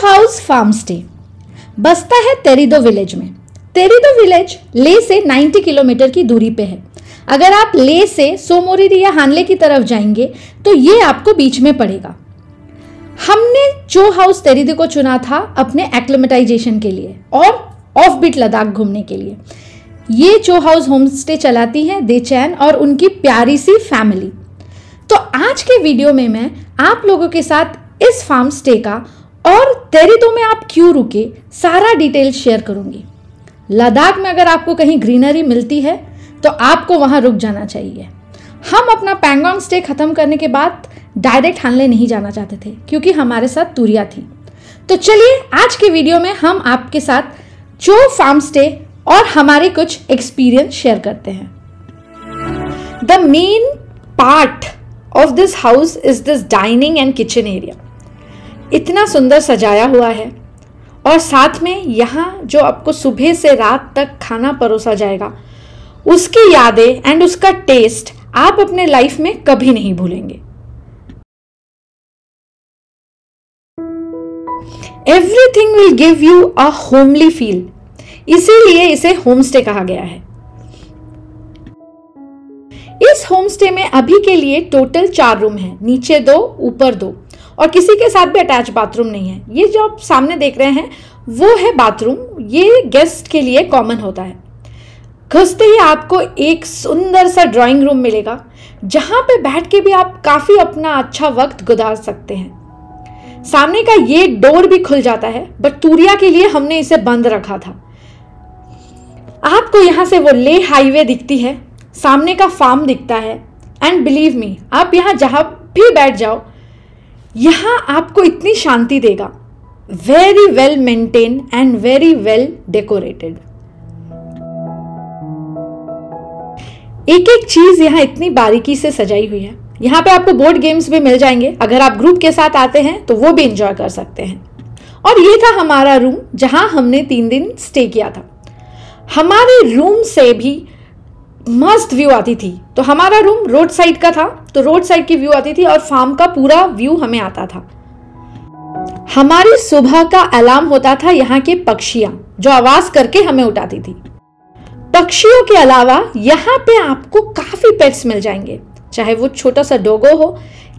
House farm stay बसता है तेरिदो village में। तेरिदो विलेज ले से 90 किलोमीटर की दूरी पे है। अगर आप ले से सोमोरिरी या हानले की तरफ जाएंगे तो ये आपको बीच में पड़ेगा। हमने चो हाउस तेरिदो को चुना था अपने एक्लिमेटाइजेशन के लिए और ऑफ बीट लद्दाख घूमने के लिए। ये चो हाउस होम स्टे चलाती हैं देचैन और उनकी प्यारी सी फैमिली। तो आज के वीडियो में मैं आप लोगों के साथ इस फार्म स्टे का और तेरिदो में आप क्यों रुके सारा डिटेल शेयर करूंगी। लद्दाख में अगर आपको कहीं ग्रीनरी मिलती है तो आपको वहां रुक जाना चाहिए। हम अपना पैंगोंग स्टे खत्म करने के बाद डायरेक्ट हानले नहीं जाना चाहते थे क्योंकि हमारे साथ तुरिया थी। तो चलिए आज के वीडियो में हम आपके साथ चो फार्म स्टे और हमारे कुछ एक्सपीरियंस शेयर करते हैं। The main part of this house is this dining and kitchen area. इतना सुंदर सजाया हुआ है और साथ में यहाँ जो आपको सुबह से रात तक खाना परोसा जाएगा उसकी यादें एंड उसका टेस्ट आप अपने लाइफ में कभी नहीं भूलेंगे। Everything will give you a homely feel, इसीलिए इसे होम स्टे कहा गया है। इस होम स्टे में अभी के लिए टोटल 4 रूम हैं, नीचे 2 ऊपर 2 और किसी के साथ भी अटैच बाथरूम नहीं है। ये जो आप सामने देख रहे हैं वो है बाथरूम, ये गेस्ट के लिए कॉमन होता है। घुसते ही आपको एक सुंदर सा ड्राइंग रूम मिलेगा जहां पे बैठ के भी आप काफी अपना अच्छा वक्त गुजार सकते हैं। सामने का ये डोर भी खुल जाता है बट तुरिया के लिए हमने इसे बंद रखा था। आपको यहां से वो ले हाईवे दिखती है, सामने का फार्म दिखता है एंड बिलीव मी आप यहां जहां भी बैठ जाओ यहां आपको इतनी शांति देगा। Very well maintain and very well decorated. एक एक चीज यहाँ इतनी बारीकी से सजाई हुई है। यहाँ पे आपको बोर्ड गेम्स भी मिल जाएंगे, अगर आप ग्रुप के साथ आते हैं तो वो भी एंजॉय कर सकते हैं। और ये था हमारा रूम जहां हमने 3 दिन स्टे किया था। हमारे रूम से भी मस्त व्यू आती थी। तो हमारा रूम रोड साइड का था तो रोड साइड की व्यू आती थी और फार्म का पूरा व्यू हमें आता था। हमारी सुबह का अलार्म होता था यहाँ के पक्षियां जो आवाज करके हमें उठाती थी। पक्षियों के अलावा यहाँ पे आपको काफी पेट्स मिल जाएंगे, चाहे वो छोटा सा डोगो हो,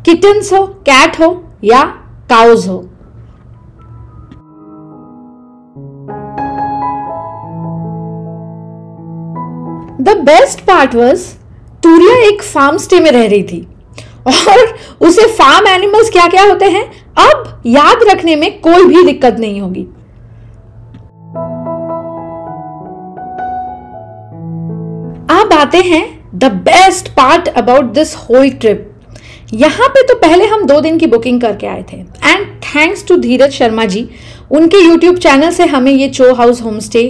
किटन्स हो, कैट हो या काउज हो। द बेस्ट पार्ट वाज तुरिया एक फार्म स्टे में रह रही थी और उसे फार्म एनिमल्स क्या क्या होते हैं अब याद रखने में कोई भी दिक्कत नहीं होगी। अब आते हैं the best part about this whole trip. यहां पे तो पहले हम 2 दिन की बुकिंग करके आए थे एंड थैंक्स टू धीरज शर्मा जी, उनके यूट्यूब चैनल से हमें ये चो हाउस होम स्टे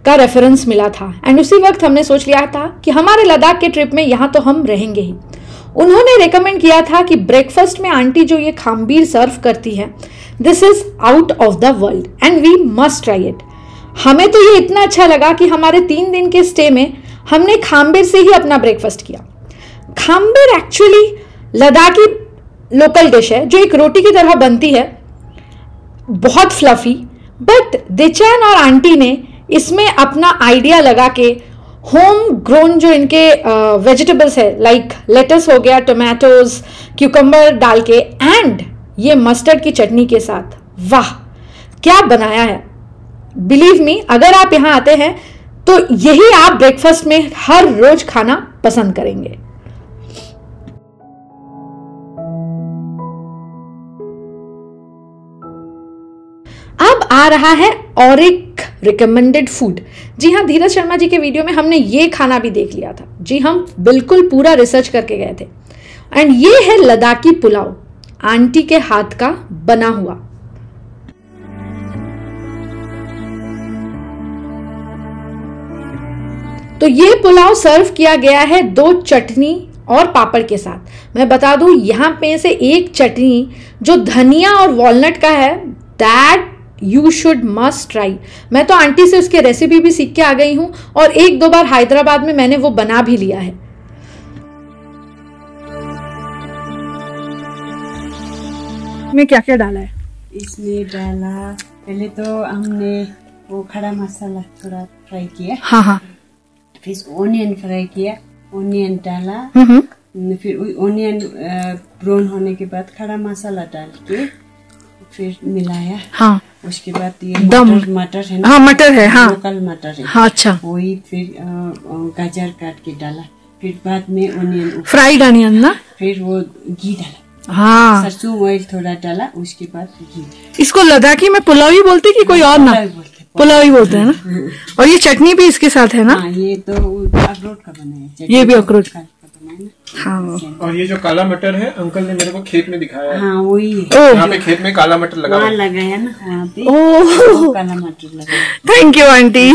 का रेफरेंस मिला था एंड उसी वक्त हमने सोच लिया था कि हमारे लद्दाख के ट्रिप में यहाँ तो हम रहेंगे ही। उन्होंने रेकमेंड किया था कि ब्रेकफास्ट में आंटी जो ये खामबीर सर्व करती है this is out of the world and we must try it. हमें तो ये इतना अच्छा लगा कि हमारे 3 दिन के स्टे में हमने खामबीर से ही अपना ब्रेकफास्ट किया। खामबीर एक्चुअली लद्दाखी लोकल डिश है जो एक रोटी की तरह बनती है, बहुत फ्लफी, बट देचैन और आंटी ने इसमें अपना आइडिया लगा के होम ग्रोन जो इनके वेजिटेबल्स है लाइक लेटस हो गया, टोमेटोज, क्यूकम्बर डाल के एंड ये मस्टर्ड की चटनी के साथ, वाह क्या बनाया है। बिलीव मी अगर आप यहाँ आते हैं तो यही आप ब्रेकफास्ट में हर रोज खाना पसंद करेंगे। अब आ रहा है और एक रिकमेंडेड फूड। जी हाँ, धीरज शर्मा जी के वीडियो में हमने ये खाना भी देख लिया था। जी हम बिल्कुल पूरा रिसर्च करके गए थे एंड ये है लद्दाखी पुलाव, आंटी के हाथ का बना हुआ। तो ये पुलाव सर्व किया गया है 2 चटनी और पापड़ के साथ। मैं बता दूं यहाँ पे से एक चटनी जो धनिया और वॉलनट का है that you should must try. मैं तो आंटी से उसकी रेसिपी भी सीख के आ गई हूं और 1-2 बार हैदराबाद में मैंने वो बना भी लिया है। में क्या क्या डाला है? इसमें डाला, पहले तो हमने वो खड़ा मसाला थोड़ा फ्राई किया। हाँ हाँ। फिर ओनियन फ्राई किया, ओनियन डाला, फिर ओनियन ब्राउन होने के बाद खड़ा मसाला डाल के फिर मिलाया। हाँ। उसके बाद ये मटर है ना? हाँ मटर है, हाँ लोकल मटर है। हाँ अच्छा। वही फिर गाजर काट के डाला, फिर बाद में ओनियन फ्राइड ऑनियन ना, फिर वो घी डाला। हाँ सरसों ऑयल थोड़ा डाला, उसके बाद घी। इसको लद्दाखी में पुलाव ही बोलते कि कोई और ना? पुलाव ही बोलते हैं ना। और ये चटनी भी इसके साथ है ना? हाँ, ये तो अखरोट का बना है। ये भी अखरोट का। हाँ। और ये जो काला मटर है अंकल ने मेरे को खेत में दिखाया है। हाँ वही है, यहाँ पे खेत में काला मटर लगा वहाँ लगाया ना, वहाँ पे काला मटर लगाया। Thank you aunty.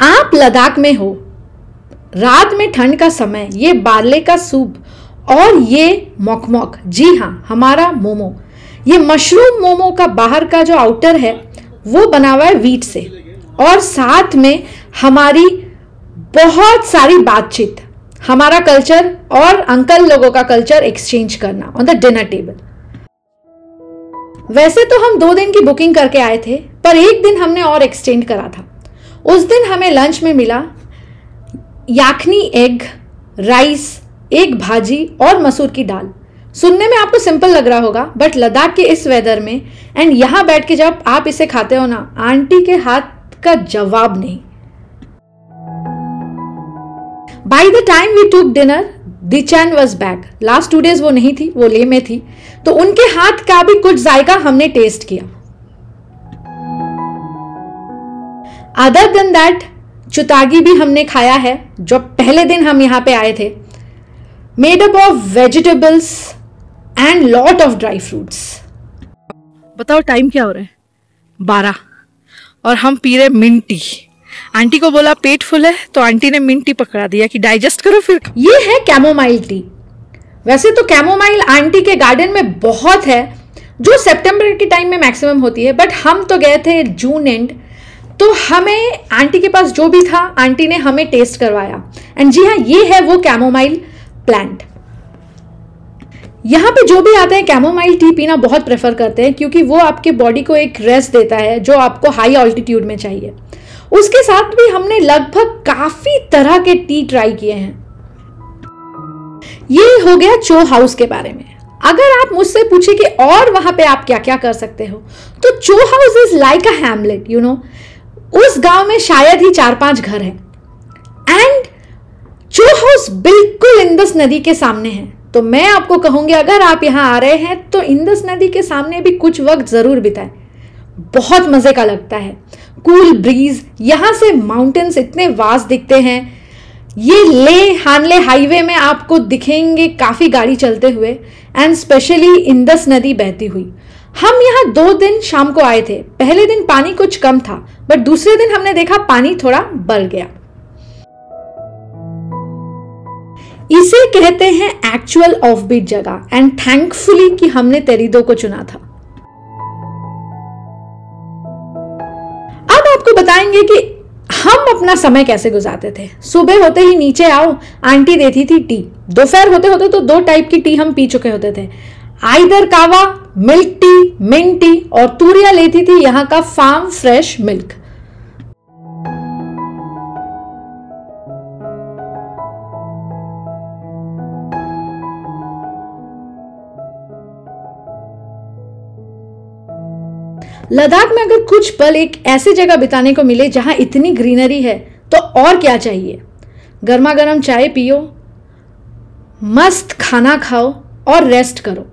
आप लद्दाख में हो, रात में ठंड का समय, ये बारले का सूप और ये मोकमोक, जी हाँ हमारा मोमो, ये मशरूम मोमो का बाहर का जो आउटर है वो बना हुआ है व्हीट से, और साथ में हमारी बहुत सारी बातचीत, हमारा कल्चर और अंकल लोगों का कल्चर एक्सचेंज करना ऑन द डिनर टेबल। वैसे तो हम 2 दिन की बुकिंग करके आए थे, पर एक दिन हमने और एक्सटेंड करा था। उस दिन हमें लंच में मिला याखनी एग, राइस, एक भाजी और मसूर की दाल। सुनने में आपको सिंपल लग रहा होगा, बट लद्दाख के इस वेदर में एंड यहाँ बैठ के जब आप इसे खाते हो ना, आंटी के हाथ का जवाब नहीं। By the time we took dinner, Dichan was back. Last 2 days वो नहीं थी, वो ले में थी, तो उनके हाथ का भी कुछ जायका हमने टेस्ट किया। Other than that, चुतागी भी हमने खाया है, जो पहले दिन हम यहाँ पे आए थे, made up of vegetables and lot of dry fruits. बताओ टाइम क्या हो रहा है? 12 और हम पी रहे मिंट टी। आंटी को बोला पेट फुल है, तो आंटी ने मिंट टी पकड़ा दिया कि डाइजेस्ट करो फिर। ये है कैमोमाइल टी। वैसे तो कैमोमाइल आंटी के गार्डन में बहुत है, जो सितंबर के टाइम में मैक्सिमम होती है, बट हम तो गए थे जून एंड, तो हमें आंटी के पास जो भी था आंटी ने हमें टेस्ट करवाया। एंड जी हाँ, ये है वो कैमोमाइल प्लांट। यहाँ पे जो भी आते हैं कैमोमाइल टी पीना बहुत प्रेफर करते हैं, क्योंकि वो आपके बॉडी को एक रेस्ट देता है जो आपको हाई ऑल्टीट्यूड में चाहिए। उसके साथ भी हमने लगभग काफी तरह के टी ट्राई किए हैं। ये हो गया चो हाउस के बारे में। अगर आप मुझसे पूछे कि और वहां पे आप क्या क्या कर सकते हो, तो चो house is like a Hamlet, you know. उस गांव में शायद ही 4-5 घर हैं एंड चो हाउस बिल्कुल इंदस नदी के सामने है। तो मैं आपको कहूंगी, अगर आप यहाँ आ रहे हैं तो इंदस नदी के सामने भी कुछ वक्त जरूर बिताएं। बहुत मजे का लगता है, कूल ब्रीज, यहाँ से माउंटेन्स इतने वास्ट दिखते हैं। ये ले हानले हाईवे में आपको दिखेंगे काफी गाड़ी चलते हुए, एंड स्पेशली इंदस नदी बहती हुई। हम यहाँ 2 दिन शाम को आए थे। पहले दिन पानी कुछ कम था, बट दूसरे दिन हमने देखा पानी थोड़ा बढ़ गया। इसे कहते हैं एक्चुअल ऑफबीट जगह, एंड थैंकफुली कि हमने तेरिदो को चुना था। अब आपको बताएंगे कि हम अपना समय कैसे गुजारते थे। सुबह होते ही नीचे आओ, आंटी देती थी टी। दोपहर होते होते तो 2 टाइप की टी हम पी चुके होते थे, आइदर कावा, मिल्क टी, मिंट टी, और तूरिया लेती थी यहाँ का फार्म फ्रेश मिल्क। लद्दाख में अगर कुछ पल एक ऐसी जगह बिताने को मिले जहां इतनी ग्रीनरी है, तो और क्या चाहिए। गर्मा गर्म चाय पियो, मस्त खाना खाओ और रेस्ट करो।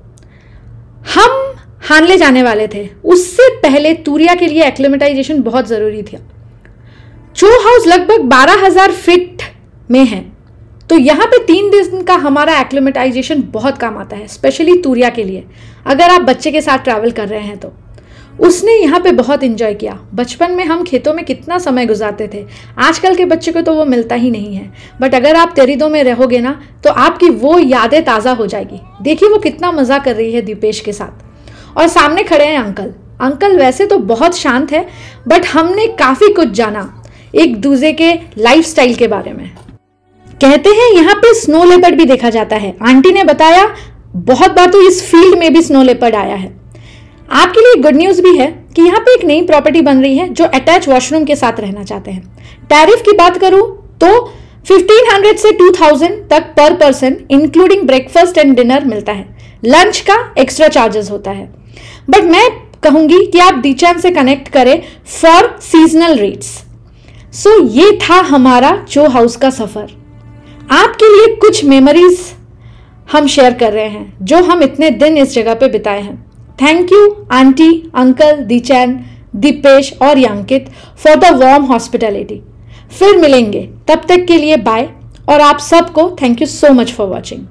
हम हानले जाने वाले थे, उससे पहले तूरिया के लिए एक्लिमेटाइजेशन बहुत ज़रूरी था। चो हाउस लगभग 12,000 फीट में है, तो यहाँ पे 3 दिन का हमारा एक्लिमेटाइजेशन बहुत काम आता है, स्पेशली तूरिया के लिए। अगर आप बच्चे के साथ ट्रैवल कर रहे हैं तो उसने यहाँ पे बहुत एंजॉय किया। बचपन में हम खेतों में कितना समय गुजारते थे, आजकल के बच्चे को तो वो मिलता ही नहीं है। बट अगर आप तेरिदो में रहोगे ना, तो आपकी वो यादें ताज़ा हो जाएगी। देखिए वो कितना मज़ा कर रही है दीपेश के साथ। और सामने खड़े हैं अंकल। अंकल वैसे तो बहुत शांत है, बट हमने काफ़ी कुछ जाना एक दूसरे के लाइफस्टाइल के बारे में। कहते हैं यहाँ पे स्नो लेपर्ड भी देखा जाता है। आंटी ने बताया बहुत बार तो इस फील्ड में भी स्नो लेपर्ड आया है। आपके लिए गुड न्यूज भी है कि यहाँ पे एक नई प्रॉपर्टी बन रही है जो अटैच वॉशरूम के साथ रहना चाहते हैं। टैरिफ की बात करूं तो 1500 से 2000 तक पर person including breakfast and dinner मिलता है। लंच का एक्स्ट्रा चार्जेस होता है, बट मैं कहूंगी कि आप दीचान से कनेक्ट करें फॉर सीजनल रेट्स। सो ये था हमारा चो हाउस का सफर। आपके लिए कुछ मेमोरीज हम शेयर कर रहे हैं जो हम इतने दिन इस जगह पे बिताए हैं। Thank you aunty, uncle, Dechen, Dipesh और Yankit for the warm hospitality. फिर मिलेंगे, तब तक के लिए बाय, और आप सबको thank you so much for watching.